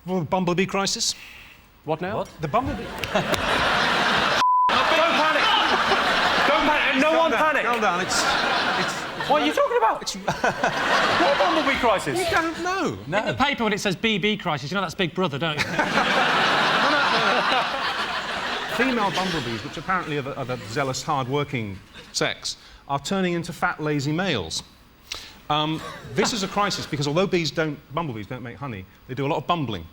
Well, the Bumblebee crisis. What now? What? The Bumblebee... Don't panic! Don't panic! No one panic! Calm down, it's... What are you talking about? What Bumblebee crisis? You don't know. No. In the paper, when it says BB crisis, you know that's Big Brother, don't you? Female bumblebees, which apparently are the zealous, hard-working sex, are turning into fat, lazy males. This is a crisis because although bumblebees don't make honey, they do a lot of bumbling.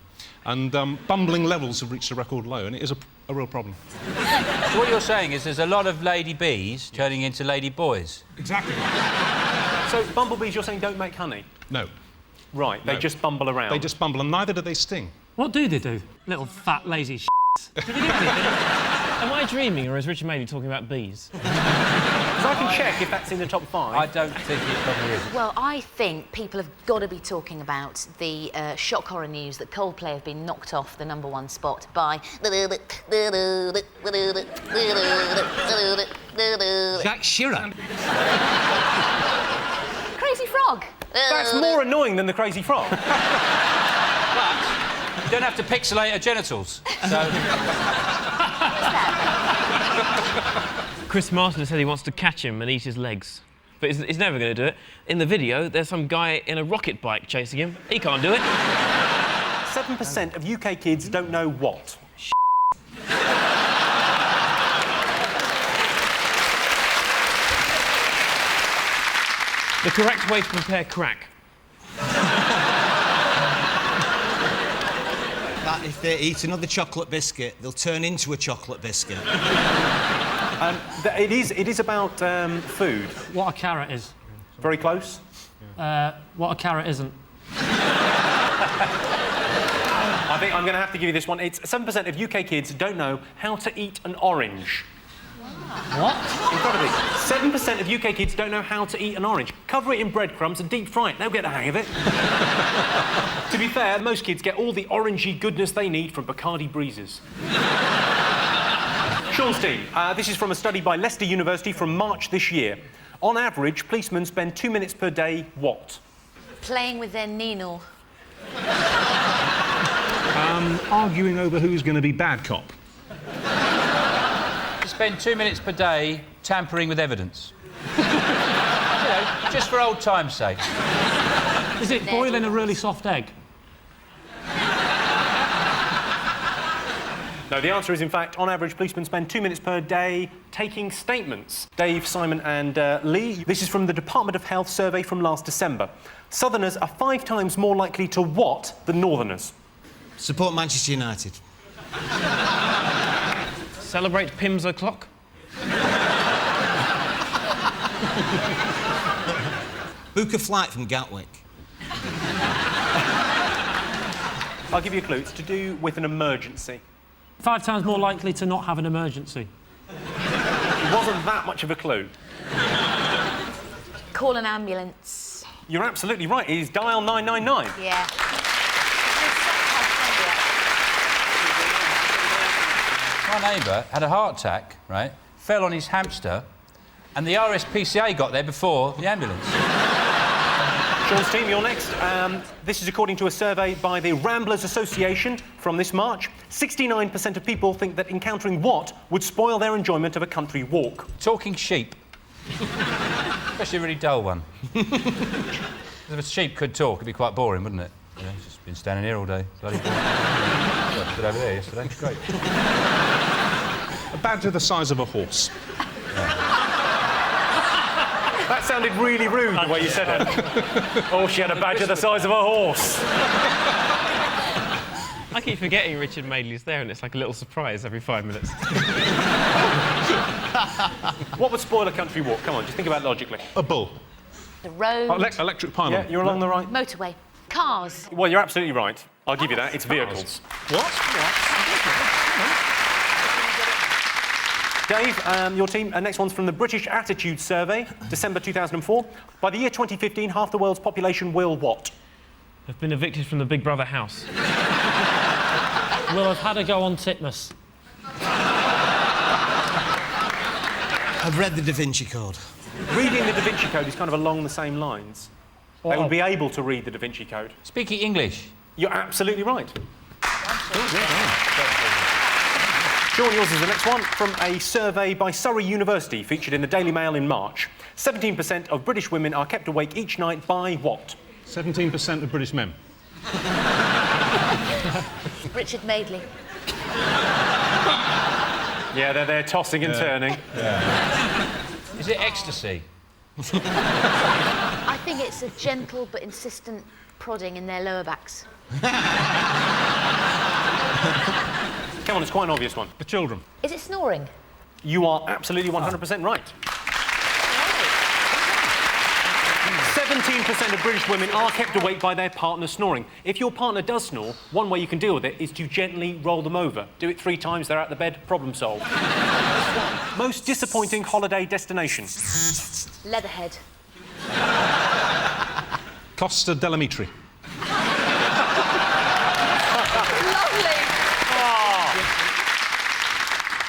And bumbling levels have reached a record low, and it is a real problem. So what you're saying is there's a lot of lady bees turning into lady boys? Exactly. So bumblebees, you're saying, don't make honey? No. Right, they just bumble around. They just bumble, and neither do they sting. What do they do? Little fat, lazy Do they do anything? Am I dreaming, or is Richard Madeley talking about bees? So I can check if that's in the top 5. I don't think it probably is. Well, I think people have got to be talking about the shock horror news that Coldplay have been knocked off the #1 spot by... Jack Shearer. Crazy Frog. That's more annoying than the Crazy Frog. You don't have to pixelate her genitals, so... Chris Martin has said he wants to catch him and eat his legs. But he's never going to do it. In the video, there's some guy in a rocket bike chasing him. He can't do it. 7% of UK kids don't know what? The correct way to prepare crack. That if they eat another chocolate biscuit, they'll turn into a chocolate biscuit. It is about food. What a carrot is. Very close. What a carrot isn't. I think I'm going to have to give you this one. It's 7% of UK kids don't know how to eat an orange. What? Incredibly. 7% of UK kids don't know how to eat an orange. Cover it in breadcrumbs and deep fry it. They'll get the hang of it. To be fair, most kids get all the orangey goodness they need from Bacardi Breezes. Sean's team. This is from a study by Leicester University from March this year. On average, policemen spend 2 minutes per day what? Playing with their needle. Arguing over who's going to be bad cop. You spend 2 minutes per day tampering with evidence. You know, just for old time's sake. Is it boiling a really soft egg? No, the answer is, in fact, on average, policemen spend 2 minutes per day taking statements. Dave, Simon and Lee, this is from the Department of Health survey from last December. Southerners are 5 times more likely to what than Northerners? Support Manchester United. Celebrate Pimm's o'clock? Book a flight from Gatwick. I'll give you a clue. It's to do with an emergency. 5 times more likely to not have an emergency. It wasn't that much of a clue. Call an ambulance. You're absolutely right. It is dial 999. Yeah. My neighbour had a heart attack, right? Fell on his hamster, and the RSPCA got there before the ambulance. Sean's team, you're next. This is according to a survey by the Ramblers Association from this March. 69% of people think that encountering what would spoil their enjoyment of a country walk? Talking sheep. Especially a really dull one. If a sheep could talk, it'd be quite boring, wouldn't it? You know, it's just been standing here all day. Bloody boring. Well, I did over there yesterday. Great. A badger the size of a horse. That sounded really rude, the way you said it. Oh, she had a badger the size of a horse. I keep forgetting Richard Madeley's there, and it's like a little surprise every 5 minutes. What would spoil a country walk? Come on, just think about it logically. A bull. The road. Electric pylon. Yeah, you're along the right. Motorway. Cars. Well, you're absolutely right. I'll give you that. It's vehicles. What? Dave, your team, next one's from the British Attitude Survey, December 2004. By the year 2015, half the world's population will what? Have been evicted from the Big Brother house. Will have had a go on Titmus. I've read the Da Vinci Code. Reading the Da Vinci Code is kind of along the same lines. They would be able to read the Da Vinci Code. Speaking English. You're absolutely right. Sean, yours is the next one. From a survey by Surrey University featured in the Daily Mail in March, 17% of British women are kept awake each night by what? 17% of British men. Richard Madeley. Yeah, they're there tossing and turning. Is it ecstasy? I think it's a gentle but insistent prodding in their lower backs. Come on, it's quite an obvious one. The children. Is it snoring? You are absolutely 100% right. 17% of British women are kept awake by their partner snoring. If your partner does snore, one way you can deal with it is to gently roll them over. Do it 3 times, they're out the bed, problem solved. Most disappointing holiday destination? Leatherhead. Costa dell'Amitre. Lovely.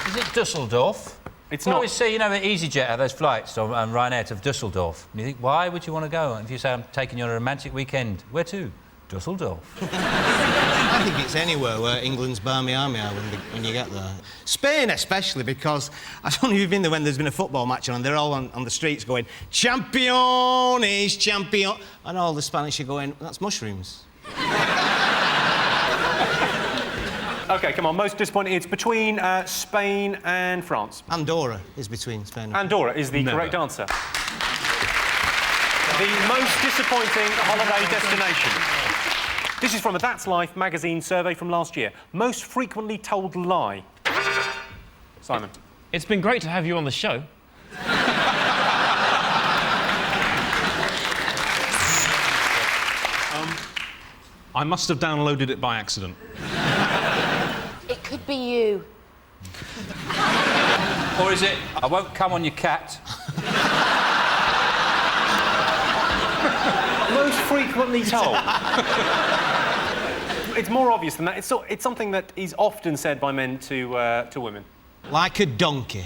Is it Dusseldorf? It's I not. always see, you know, the EasyJet have those flights on Ryanair to Dusseldorf. And you think, why would you want to go? If you say, I'm taking you on a romantic weekend, where to? Dusseldorf. I think it's anywhere where England's barmy army are when you get there. Spain especially, because I don't know if you've been there when there's been a football match on and they're all on the streets going, Championes, champion... And all the Spanish are going, that's mushrooms. OK, come on, most disappointing. It's between Spain and France. Andorra is between Spain and... Andorra is the correct answer. The most disappointing holiday destination. This is from a That's Life magazine survey from last year. Most frequently told lie. Simon. It's been great to have you on the show. I must have downloaded it by accident. It could be you. Or is it, I won't come on your cat? Most frequently told. It's more obvious than that. It's something that is often said by men to women. Like a donkey.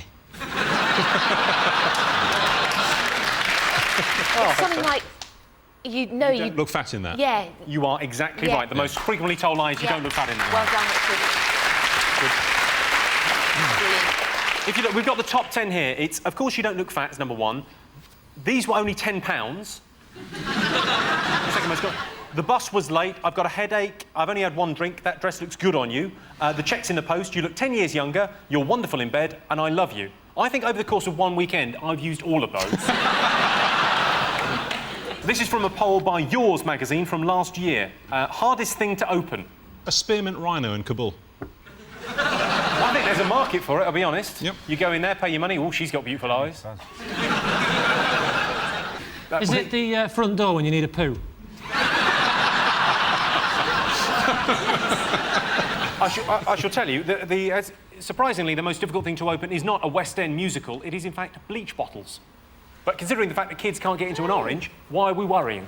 Something like, you know you... Don't look fat in that. Yeah. You are exactly Yeah. right. The most frequently told lie is you Yeah. don't look fat in that. Well done, Richard. Brilliant. If you look, we've got the top 10 here. It's, of course, you don't look fat is number 1. These were only £10. Second most common. The bus was late. I've got a headache. I've only had 1 drink. That dress looks good on you. The check's in the post. You look 10 years younger. You're wonderful in bed, and I love you. I think over the course of 1 weekend, I've used all of those. This is from a poll by Yours magazine from last year. Hardest thing to open. A spearmint rhino in Kabul. I think there's a market for it, I'll be honest. Yep. You go in there, pay your money. Oh, she's got beautiful eyes. Is it the front door when you need a poo? I shall tell you, surprisingly, the most difficult thing to open is not a West End musical. It is, in fact, bleach bottles. But considering the fact that kids can't get into an orange, why are we worrying?